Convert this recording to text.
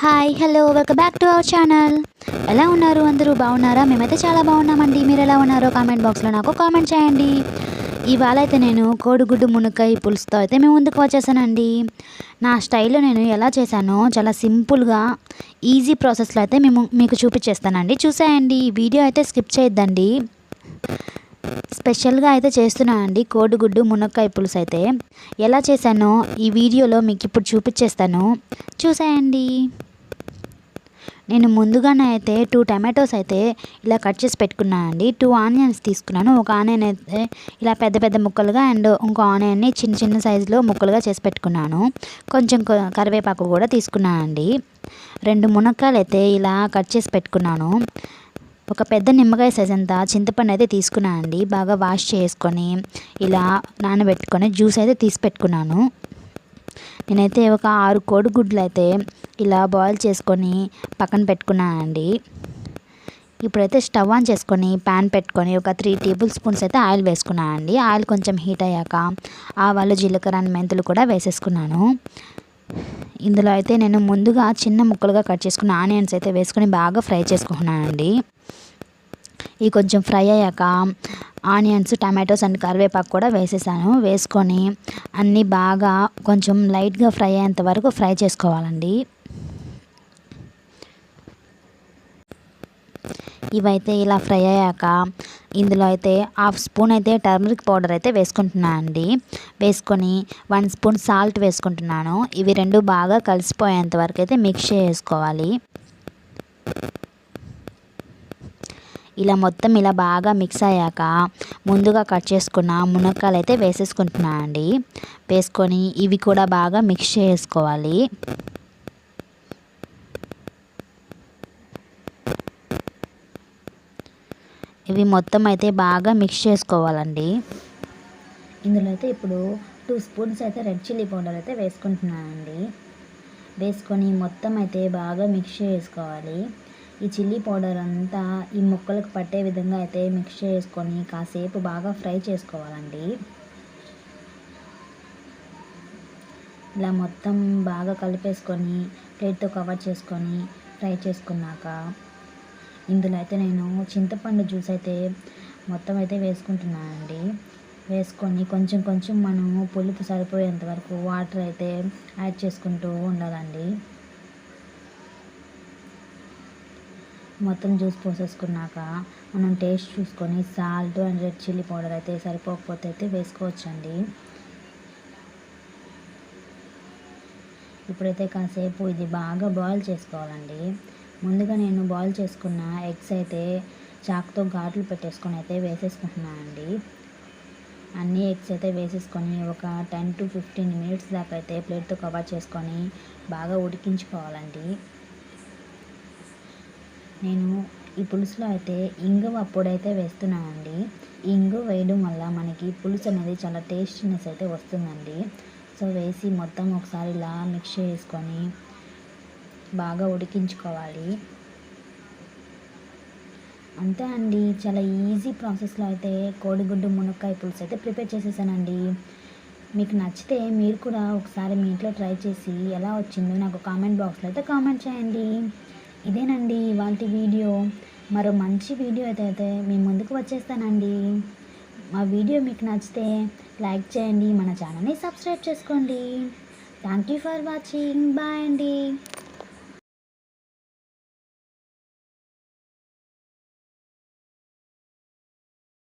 Hi hello welcome back to our channel. ఎలా ఉన్నారు? అందరూ బాగున్నారా? మేమైతే చాలా బాగున్నామండి. మీరు ఎలా ఉన్నారో కామెంట్ బాక్స్లో నాకు కామెంట్ చేయండి. ఇవాళ అయితే నేను కోడిగుడ్డు మునక్కాయ పులుసుతో అయితే మేము ముందుకు వచ్చేసానండి. నా స్టైల్లో నేను ఎలా చేశానో చాలా సింపుల్గా ఈజీ ప్రాసెస్లో అయితే మీకు చూపించేస్తానండి. చూసేయండి. ఈ వీడియో అయితే స్కిప్ చేయొద్దండి. స్పెషల్గా అయితే చేస్తున్నానండి కోడిగుడ్డు మునక్కాయ పులుసు. అయితే ఎలా చేశానో ఈ వీడియోలో మీకు ఇప్పుడు చూపించేస్తాను, చూసేయండి. నేను ముందుగానే అయితే 2 టమాటోస్ అయితే ఇలా కట్ చేసి పెట్టుకున్నానండి. 2 ఆనియన్స్ తీసుకున్నాను. ఒక ఆనియన్ అయితే ఇలా పెద్ద పెద్ద ముక్కలుగా అండ్ ఇంకో ఆనియన్ని చిన్న చిన్న సైజులో ముక్కలుగా చేసి పెట్టుకున్నాను. కొంచెం కరివేపాకు కూడా తీసుకున్నానండి. 2 మునక్కాయలు అయితే ఇలా కట్ చేసి పెట్టుకున్నాను. ఒక పెద్ద నిమ్మకాయ సైజ్ అంతా చింతపండు అయితే తీసుకున్నానండి. బాగా వాష్ చేసుకొని ఇలా నానబెట్టుకొని జ్యూస్ అయితే తీసి పెట్టుకున్నాను. నేనైతే ఒక 6 కోడిగుడ్లు అయితే ఇలా బాయిల్ చేసుకొని పక్కన పెట్టుకున్నానండి. ఇప్పుడైతే స్టవ్ ఆన్ చేసుకొని ప్యాన్ పెట్టుకొని ఒక 3 టేబుల్ స్పూన్స్ అయితే ఆయిల్ వేసుకున్నానండి. ఆయిల్ కొంచెం హీట్ అయ్యాక ఆవాలు, జీలకర్ర, మెంతులు కూడా వేసేసుకున్నాను. ఇందులో అయితే నేను ముందుగా చిన్న ముక్కలుగా కట్ చేసుకున్న ఆనియన్స్ అయితే వేసుకొని బాగా ఫ్రై చేసుకున్నానండి. ఇవి కొంచెం ఫ్రై అయ్యాక ఆనియన్స్, టమాటోస్ అండ్ కరివేపాకు కూడా వేసేసాను. వేసుకొని అన్నీ బాగా కొంచెం లైట్గా ఫ్రై అయ్యేంత వరకు ఫ్రై చేసుకోవాలండి. ఇవైతే ఇలా ఫ్రై అయ్యాక ఇందులో అయితే 1/2 స్పూన్ అయితే టర్మరిక్ పౌడర్ అయితే వేసుకుంటున్నాను అండి. వేసుకొని 1 స్పూన్ సాల్ట్ వేసుకుంటున్నాను. ఇవి 2 బాగా కలిసిపోయేంత వరకు అయితే మిక్స్ చేసుకోవాలి. ఇలా మొత్తం ఇలా బాగా మిక్స్ అయ్యాక ముందుగా కట్ చేసుకున్న మునక్కాయలు అయితే వేసేసుకుంటున్నాను అండి. వేసుకొని ఇవి కూడా బాగా మిక్స్ చేసుకోవాలి. ఇవి మొత్తం అయితే బాగా మిక్స్ చేసుకోవాలండి. ఇందులో అయితే ఇప్పుడు 2 స్పూన్స్ అయితే రెడ్ చిల్లీ పౌడర్ అయితే వేసుకుంటున్నానండి. వేసుకొని మొత్తం అయితే బాగా మిక్స్ చేసుకోవాలి. ఈ చిల్లీ పౌడర్ అంతా ఈ ముక్కలకు పట్టే విధంగా అయితే మిక్స్ చేసుకొని కాసేపు బాగా ఫ్రై చేసుకోవాలండి. ఇలా మొత్తం బాగా కలిపేసుకొని ప్లేట్తో కవర్ చేసుకొని ఫ్రై చేసుకున్నాక ఇందులో అయితే నేను చింతపండు జ్యూస్ అయితే మొత్తం అయితే వేసుకుంటున్నానండి. వేసుకొని కొంచెం కొంచెం మనము పులుపు సరిపోయేంత వరకు వాటర్ అయితే యాడ్ చేసుకుంటూ ఉండాలండి. మొత్తం జ్యూస్ పోసేసుకున్నాక మనం టేస్ట్ చూసుకొని salt and red chilli powder అయితే సరిపోకపోతే అయితే వేసుకోవచ్చండి. ఇప్పుడైతే కాసేపు ఇది బాగా బాయిల్ చేసుకోవాలండి. ముందుగా నేను బాయిల్ చేసుకున్న ఎగ్స్ అయితే చాకుతో ఘాట్లు పెట్టేసుకొని అయితే వేసేసుకుంటున్నానండి. అన్ని ఎగ్స్ అయితే వేసేసుకొని ఒక 10 to 15 మినిట్స్ దాకా అయితే ప్లేట్తో కవర్ చేసుకొని బాగా ఉడికించుకోవాలండి. నేను ఈ పులుసులో అయితే ఇంగువ పొడైతే వేస్తున్నానండి. ఈ ఇంగువ వేయడం వల్ల మనకి పులుసు అనేది చాలా టేస్టీనెస్ అయితే వస్తుందండి. సో వేసి మొత్తం ఒకసారి ఇలా మిక్స్ చేసుకొని బాగా ఉడికించుకోవాలి. అంతే అండి, చాలా ఈజీ ప్రాసెస్లో అయితే కోడిగుడ్డు మునక్కాయ పులుసు అయితే ప్రిపేర్ చేసేసానండి. మీకు నచ్చితే మీరు కూడా ఒకసారి మీ ఇంట్లో ట్రై చేసి ఎలా వచ్చిందో నాకు కామెంట్ బాక్స్లో అయితే కామెంట్ చేయండి. ఇదేనండి ఇవాల్టి వీడియో. మరో మంచి వీడియో అయితే మీ ముందుకు వచ్చేస్తానండి. మా వీడియో మీకు నచ్చితే లైక్ చేయండి, మన ఛానల్ని సబ్స్క్రైబ్ చేసుకోండి. Thank you for watching. Bye అండి.